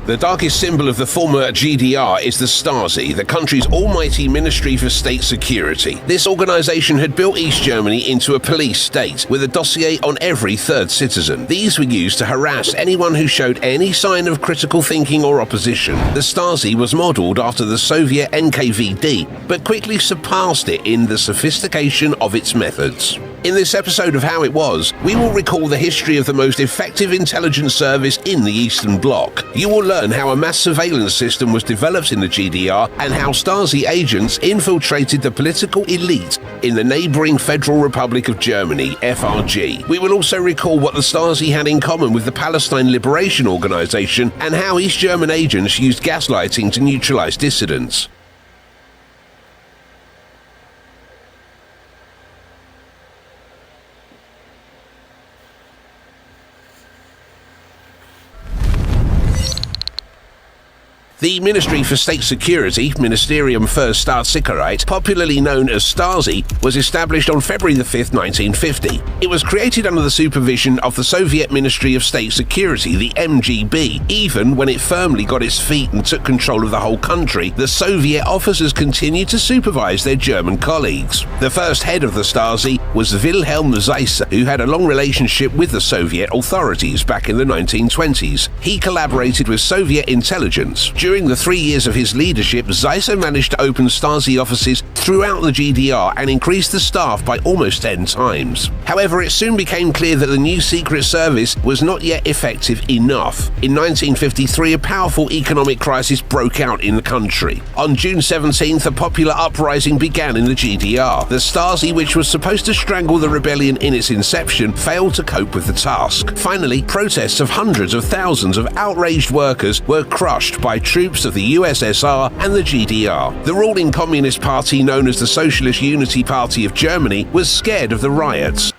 The darkest symbol of the former GDR is the Stasi, the country's almighty Ministry for State Security. This organization had built East Germany into a police state, with a dossier on every third citizen. These were used to harass anyone who showed any sign of critical thinking or opposition. The Stasi was modeled after the Soviet NKVD, but quickly surpassed it in the sophistication of its methods. In this episode of How It Was, we will recall the history of the most effective intelligence service in the Eastern Bloc. You will learn how a mass surveillance system was developed in the GDR and how Stasi agents infiltrated the political elite in the neighbouring Federal Republic of Germany, FRG. We will also recall what the Stasi had in common with the Palestine Liberation Organization and how East German agents used gaslighting to neutralize dissidents. The Ministry for State Security, Ministerium für Staatssicherheit, popularly known as Stasi, was established on February 5, 1950. It was created under the supervision of the Soviet Ministry of State Security, the MGB. Even when it firmly got its feet and took control of the whole country, the Soviet officers continued to supervise their German colleagues. The first head of the Stasi was Wilhelm Zeisser, who had a long relationship with the Soviet authorities back in the 1920s. He collaborated with Soviet intelligence. During the 3 years of his leadership, Zeisser managed to open Stasi offices throughout the GDR and increase the staff by almost 10 times. However, it soon became clear that the new secret service was not yet effective enough. In 1953, a powerful economic crisis broke out in the country. On June 17th, a popular uprising began in the GDR. The Stasi, which was supposed to strangle the rebellion in its inception, failed to cope with the task. Finally, protests of hundreds of thousands of outraged workers were crushed by troops of the USSR and the GDR. The ruling Communist Party, known as the Socialist Unity Party of Germany, was scared of the riots.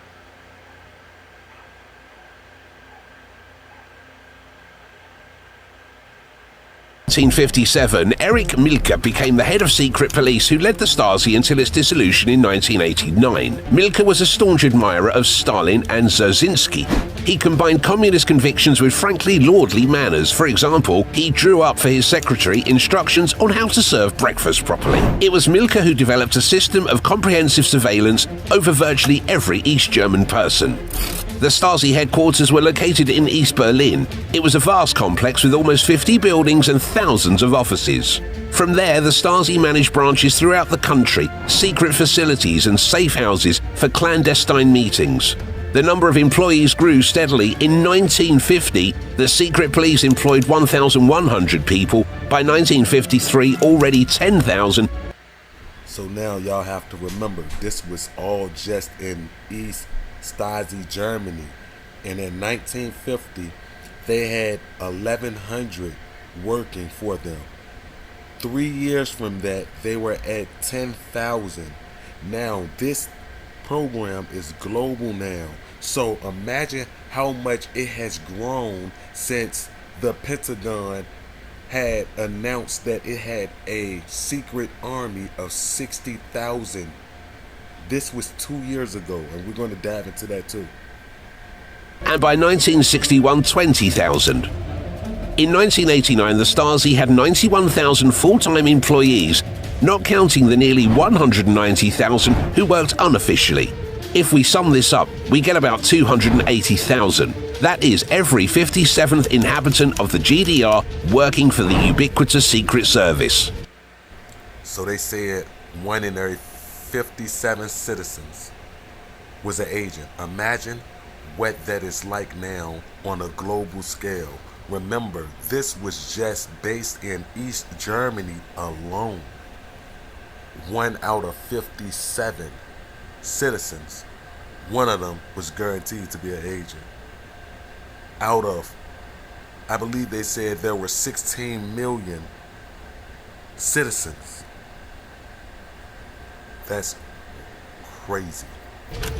In 1957, Erich Mielke became the head of secret police who led the Stasi until its dissolution in 1989. Mielke was a staunch admirer of Stalin and Dzerzhinsky. He combined communist convictions with frankly lordly manners. For example, he drew up for his secretary instructions on how to serve breakfast properly. It was Mielke who developed a system of comprehensive surveillance over virtually every East German person. The Stasi headquarters were located in East Berlin. It was a vast complex with almost 50 buildings and thousands of offices. From there, the Stasi managed branches throughout the country, secret facilities and safe houses for clandestine meetings. The number of employees grew steadily. In 1950, the secret police employed 1,100 people. By 1953, already 10,000. So now y'all have to remember, this was all just in East Stasi Germany, and in 1950 they had 1,100 working for them. 3 years from that, they were at 10,000. Now this program is global now, so imagine how much it has grown since the Pentagon had announced that it had a secret army of 60,000. This was 2 years ago, and we're going to dive into that too. And by 1961, 20,000. In 1989, the Stasi had 91,000 full-time employees, not counting the nearly 190,000 who worked unofficially. If we sum this up, we get about 280,000. That is every 57th inhabitant of the GDR working for the ubiquitous Secret Service. So they said 1 in every 57 citizens was an agent. Imagine what that is like now on a global scale. Remember, this was just based in East Germany alone. 1 out of 57 citizens, one of them was guaranteed to be an agent. Out of, I believe they said there were 16 million citizens. That's crazy.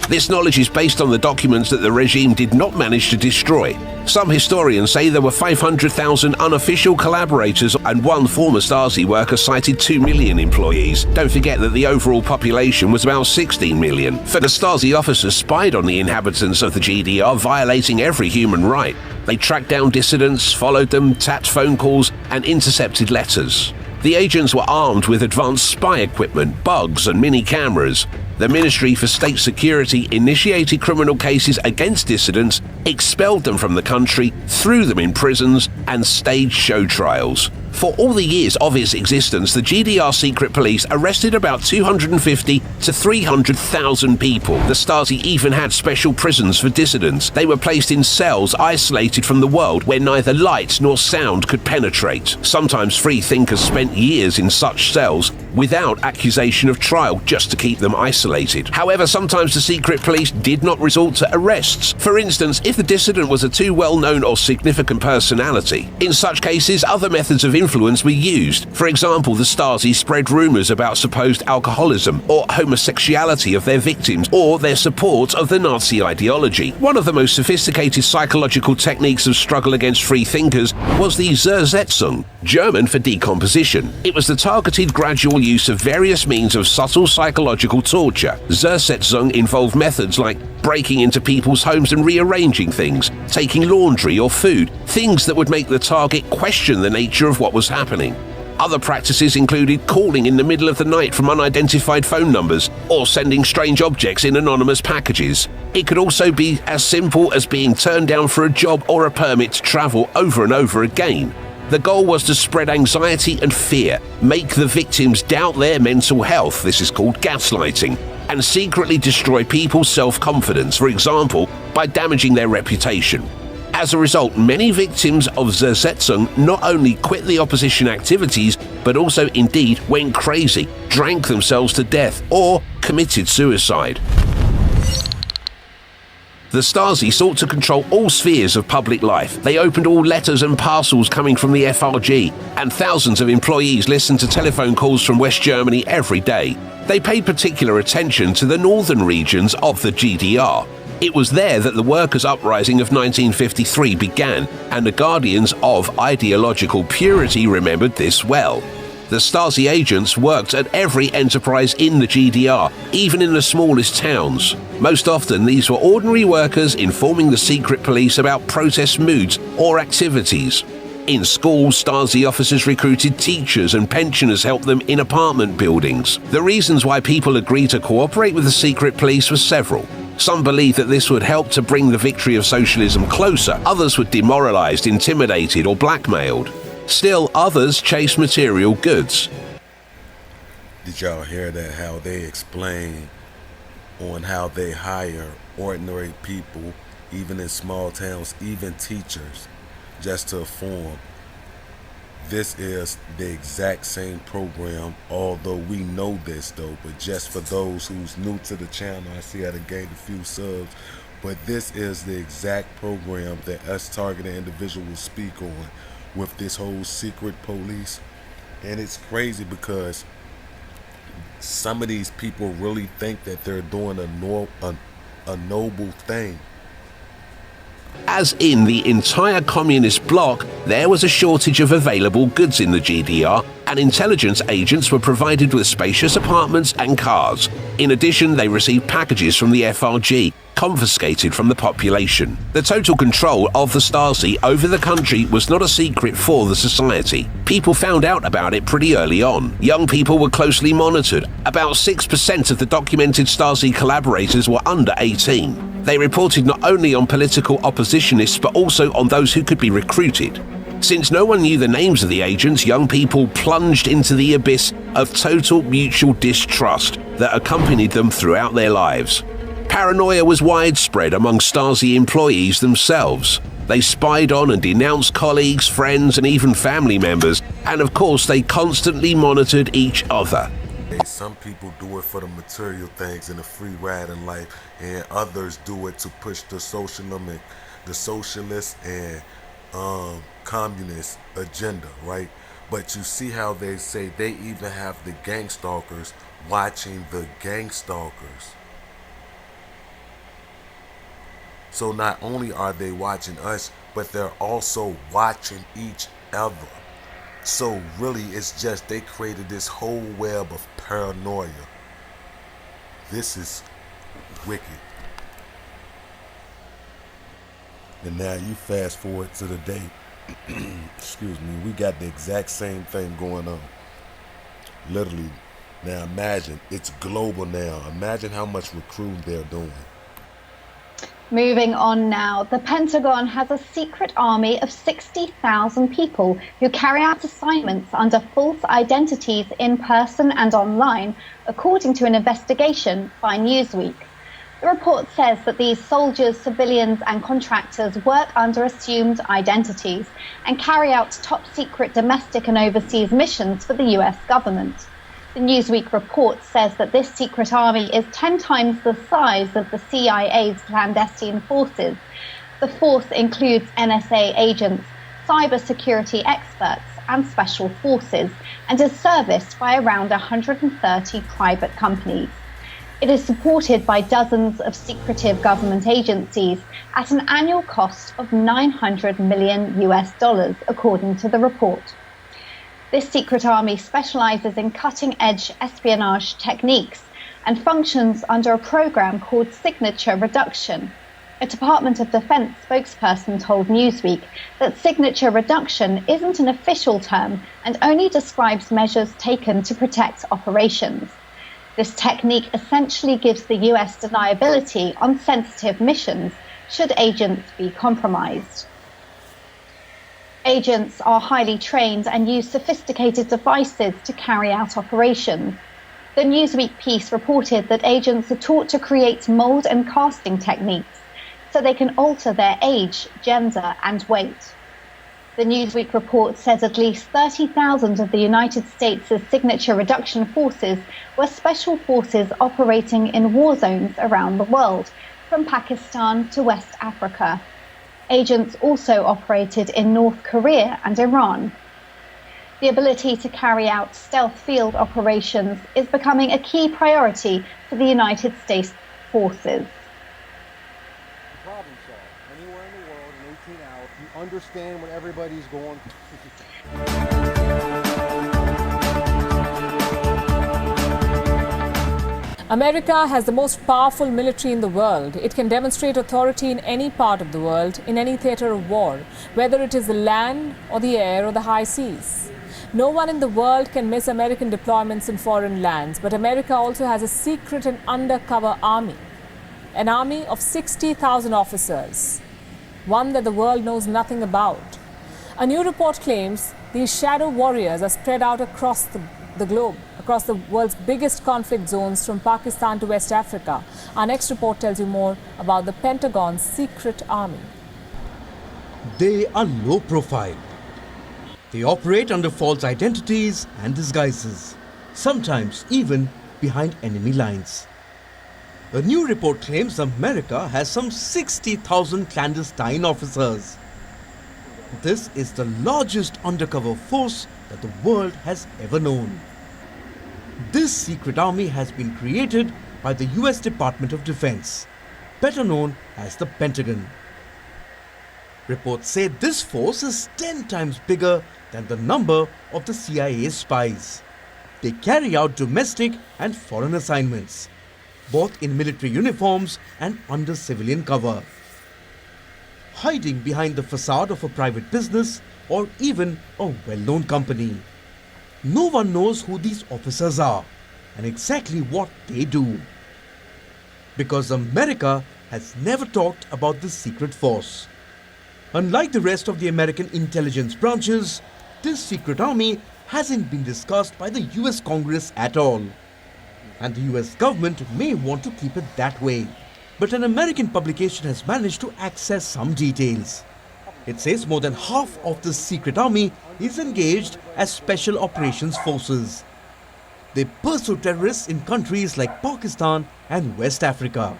This knowledge is based on the documents that the regime did not manage to destroy. Some historians say there were 500,000 unofficial collaborators, and one former Stasi worker cited 2 million employees. Don't forget that the overall population was about 16 million. For the Stasi officers spied on the inhabitants of the GDR, violating every human right. They tracked down dissidents, followed them, tapped phone calls, and intercepted letters. The agents were armed with advanced spy equipment, bugs, and mini cameras. The Ministry for State Security initiated criminal cases against dissidents, expelled them from the country, threw them in prisons, and staged show trials. For all the years of its existence, the GDR secret police arrested about 250 to 300,000 people. The Stasi even had special prisons for dissidents. They were placed in cells isolated from the world where neither light nor sound could penetrate. Sometimes free thinkers spent years in such cells without accusation of trial just to keep them isolated. However, sometimes the secret police did not resort to arrests. For instance, if the dissident was a too well-known or significant personality. In such cases, other methods of influence were used. For example, the Stasi spread rumors about supposed alcoholism or homosexuality of their victims, or their support of the Nazi ideology. One of the most sophisticated psychological techniques of struggle against free thinkers was the Zersetzung, German for decomposition. It was the targeted gradual use of various means of subtle psychological torture. Zersetzung involved methods like breaking into people's homes and rearranging things, taking laundry or food, things that would make the target question the nature of what was happening. Other practices included calling in the middle of the night from unidentified phone numbers or sending strange objects in anonymous packages. It could also be as simple as being turned down for a job or a permit to travel over and over again. The goal was to spread anxiety and fear, make the victims doubt their mental health, this is called gaslighting, and secretly destroy people's self-confidence, for example, by damaging their reputation. As a result, many victims of Zersetzung not only quit the opposition activities, but also indeed went crazy, drank themselves to death, or committed suicide. The Stasi sought to control all spheres of public life. They opened all letters and parcels coming from the FRG, and thousands of employees listened to telephone calls from West Germany every day. They paid particular attention to the northern regions of the GDR. It was there that the workers' uprising of 1953 began, and the guardians of ideological purity remembered this well. The Stasi agents worked at every enterprise in the GDR, even in the smallest towns. Most often, these were ordinary workers informing the secret police about protest moods or activities. In schools, Stasi officers recruited teachers, and pensioners helped them in apartment buildings. The reasons why people agreed to cooperate with the secret police were several. Some believed that this would help to bring the victory of socialism closer. Others were demoralized, intimidated, or blackmailed. Still, others chased material goods. Did y'all hear that? How they explain on how they hire ordinary people, even in small towns, even teachers, just to inform. This is the exact same program, although we know this though, but just for those who's new to the channel, I see I done gained a few subs, but this is the exact program that us targeted individuals speak on with this whole secret police. And it's crazy because some of these people really think that they're doing a noble thing. As in the entire communist bloc, there was a shortage of available goods in the GDR, and intelligence agents were provided with spacious apartments and cars. In addition, they received packages from the FRG, confiscated from the population. The total control of the Stasi over the country was not a secret for the society. People found out about it pretty early on. Young people were closely monitored. About 6% of the documented Stasi collaborators were under 18. They reported not only on political oppositionists, but also on those who could be recruited. Since no one knew the names of the agents, young people plunged into the abyss of total mutual distrust that accompanied them throughout their lives. Paranoia was widespread among Stasi employees themselves. They spied on and denounced colleagues, friends, and even family members, and of course they constantly monitored each other. Some people do it for the material things and the free ride in life, and others do it to push the socialist and communist agenda, right? But you see how they say they even have the gang stalkers watching the gang stalkers. So not only are they watching us, but they're also watching each other. So really, it's just they created this whole web of paranoia. This is wicked. And now you fast forward to the day. Excuse me, we got the exact same thing going on. Literally. Now imagine, it's global now. Imagine how much recruiting they're doing. Moving on now, the Pentagon has a secret army of 60,000 people who carry out assignments under false identities in person and online, according to an investigation by Newsweek. The report says that these soldiers, civilians and contractors work under assumed identities and carry out top-secret domestic and overseas missions for the US government. The Newsweek report says that this secret army is 10 times the size of the CIA's clandestine forces. The force includes NSA agents, cybersecurity experts and special forces, and is serviced by around 130 private companies. It is supported by dozens of secretive government agencies at an annual cost of $900 million US, according to the report. This secret army specializes in cutting-edge espionage techniques and functions under a program called Signature Reduction. A Department of Defense spokesperson told Newsweek that signature reduction isn't an official term and only describes measures taken to protect operations. This technique essentially gives the US deniability on sensitive missions should agents be compromised. Agents are highly trained and use sophisticated devices to carry out operations. The Newsweek piece reported that agents are taught to create mold and casting techniques so they can alter their age, gender and weight. The Newsweek report says at least 30,000 of the United States' signature reduction forces were special forces operating in war zones around the world, from Pakistan to West Africa. Agents also operated in North Korea and Iran. The ability to carry out stealth field operations is becoming a key priority for the United States forces. Problem solved. Anywhere in the world in 18 hours, you understand what everybody's going through. America has the most powerful military in the world. It can demonstrate authority in any part of the world, in any theatre of war, whether it is the land or the air or the high seas. No one in the world can miss American deployments in foreign lands, but America also has a secret and undercover army, an army of 60,000 officers, one that the world knows nothing about. A new report claims these shadow warriors are spread out across the globe, across the world's biggest conflict zones from Pakistan to West Africa. Our next report tells you more about the Pentagon's secret army. They are low profile. They operate under false identities and disguises, sometimes even behind enemy lines. A new report claims America has some 60,000 clandestine officers. This is the largest undercover force that the world has ever known. This secret army has been created by the US Department of Defense, better known as the Pentagon. Reports say this force is 10 times bigger than the number of the CIA's spies. They carry out domestic and foreign assignments, both in military uniforms and under civilian cover, hiding behind the facade of a private business or even a well-known company. No one knows who these officers are and exactly what they do, because America has never talked about this secret force. Unlike the rest of the American intelligence branches, this secret army hasn't been discussed by the US Congress at all. And the US government may want to keep it that way. But an American publication has managed to access some details. It says more than half of the secret army is engaged as special operations forces. They pursue terrorists in countries like Pakistan and West Africa.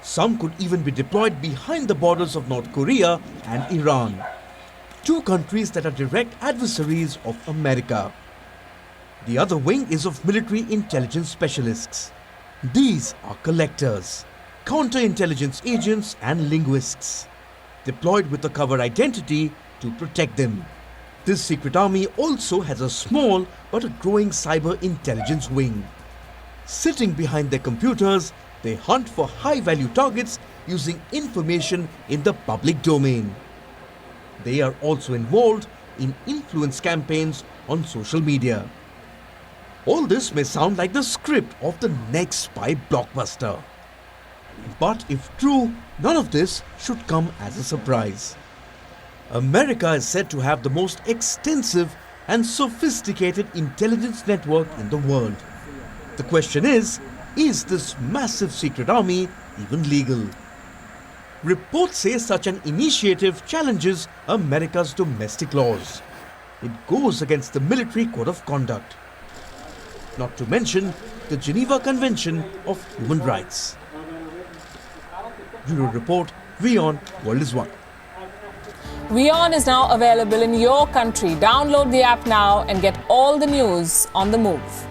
Some could even be deployed behind the borders of North Korea and Iran, two countries that are direct adversaries of America. The other wing is of military intelligence specialists. These are collectors, counterintelligence agents and linguists, deployed with a cover identity to protect them. This secret army also has a small but a growing cyber intelligence wing. Sitting behind their computers, they hunt for high-value targets using information in the public domain. They are also involved in influence campaigns on social media. All this may sound like the script of the next spy blockbuster. But if true, none of this should come as a surprise. America is said to have the most extensive and sophisticated intelligence network in the world. The question is this massive secret army even legal? Reports say such an initiative challenges America's domestic laws. It goes against the military code of conduct. Not to mention the Geneva Convention of Human Rights. Bureau Report, WION, World is One. WION is now available in your country. Download the app now and get all the news on the move.